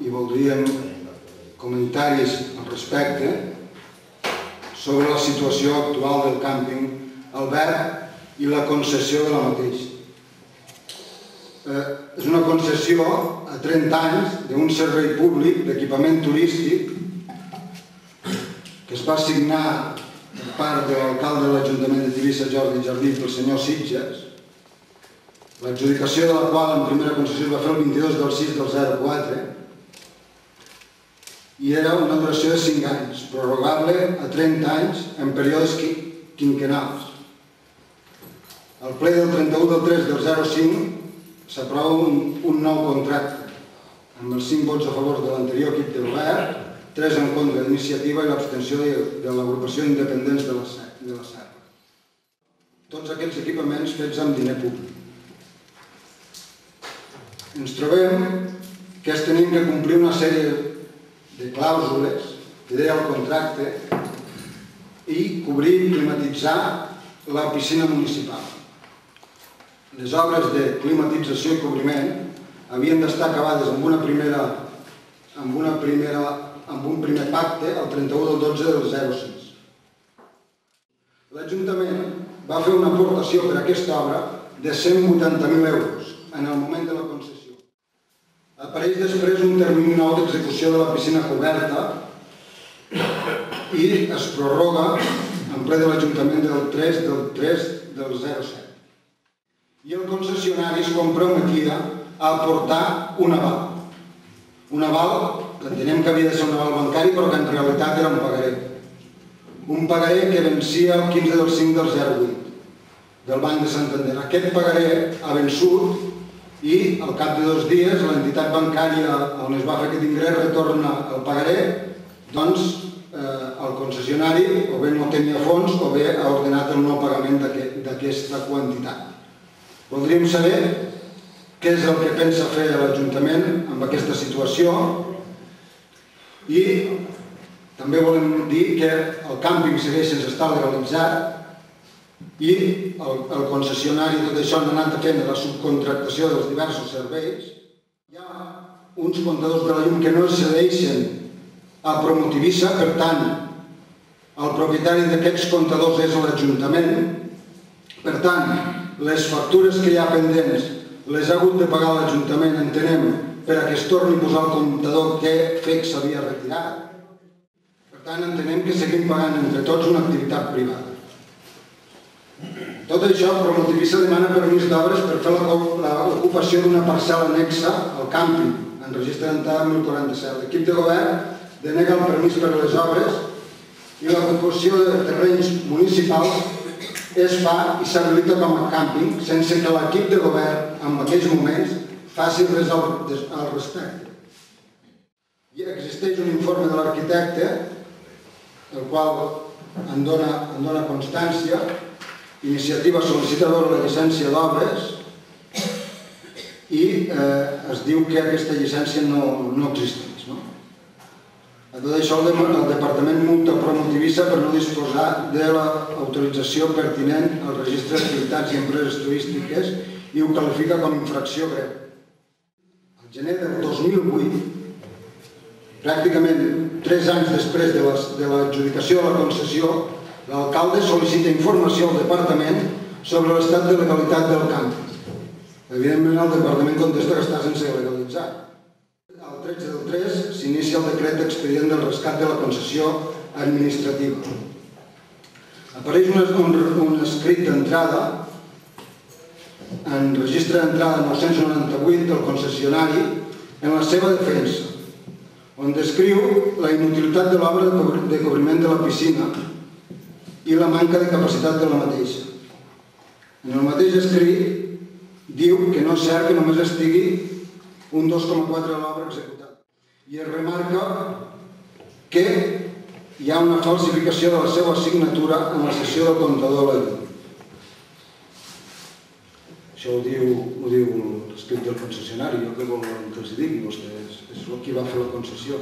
i voldríem comentaris al respecte sobre la situació actual del càmping Albert i la concessió de la mateixa. És una concessió a 30 anys d'un servei públic d'equipament turístic que es va signar per part de l'alcalde de l'Ajuntament de Tivissa, Jordi Jardí, pel senyor Sitges, l'adjudicació de la qual en primera concessió es va fer el 22 del 6 del 04 i era una duració de 5 anys, prorrogable a 30 anys en períodes quinquennals. Al ple del 31 del 3 del 05 s'aprova un nou contracte amb els 5 vots a favor de l'anterior equip de govern, 3 en contra d'iniciativa i l'abstenció de l'agrupació d'independents de la Serra. Tots aquests equipaments fets amb diner públic. Ens trobem que tenim que complir una sèrie de clàusules que deia el contracte i cobrir i climatitzar la piscina municipal. Les obres de climatització i cobriment havien d'estar acabades amb un primer pacte el 31 del 12 del 06. L'Ajuntament va fer una aportació per a aquesta obra de 180.000 euros en el moment de la concessió. Apareix després un termini nou d'execució de la piscina coberta i es prorroga en ple de l'Ajuntament del 3 del 07. I el concessionari es comprometia a aportar un aval. Un aval que entenem que havia de ser un aval bancari, però que en realitat era un pagaré. Un pagaré que vencia el 15 del 5 del 08 del Banc de Santander. Aquest pagaré ha vençut i al cap de 2 dies l'entitat bancària on es va fer aquest ingrés retorna el pagaré, doncs el concessionari o bé no tenia fons o bé ha ordenat el no pagament d'aquesta quantitat. Voldríem saber què és el que pensa fer l'Ajuntament amb aquesta situació i també volem dir que el càmping segueix sense estar legalitzat i el concessionari tot això han anat fent la subcontractació dels diversos serveis. Hi ha uns comptadors de la llum que no es cedeixen a Promotivissa, per tant, el propietari d'aquests comptadors és l'Ajuntament. Per tant, les factures que hi ha pendents les ha hagut de pagar l'Ajuntament, entenem, perquè es torni a posar el comptador que FEC s'havia retirat. Per tant, entenem que seguim pagant entre tots una activitat privada. Tot això, Promotivissa demana permís d'obres per fer l'ocupació d'una parcel·la anexa al càmping, en registre d'entrada 1047. L'equip de govern denega el permís per a les obres i l'ocupació de terrenys municipals es fa i s'habilita com a càmping sense que l'equip de govern en aquells moments faci res al respecte. I existeix un informe de l'arquitecte, el qual en dona constància, iniciativa sol·licitadora de llicència d'obres, i es diu que aquesta llicència no existeix. A tot això, el Departament multa Promotivissa per no disposar de l'autorització pertinent al registre d'activitats i empreses turístiques i ho qualifica com infracció greu. Al gener del 2008, pràcticament 3 anys després de l'adjudicació de la concessió, l'alcalde sol·licita informació al departament sobre l'estat de legalitat del càmping. Evidentment, el departament contesta que està sense legalitzar. El 13 del 3 s'inicia el decret d'expedient del rescat de la concessió administrativa. Apareix un escrit d'entrada en registre d'entrada 998 del concessionari en la seva defensa, on descriu la inutilitat de l'obra de cobriment de la piscina i la manca de capacitat de la mateixa. En el mateix escrit diu que no és cert que només estigui un 2,4 de l'obra executada. I es remarca que hi ha una falsificació de la seva signatura en la cessió del comptador de la llum. Això ho diu l'escrit del concessionari. Jo què volen que els digui? Vostès és qui va fer la concessió.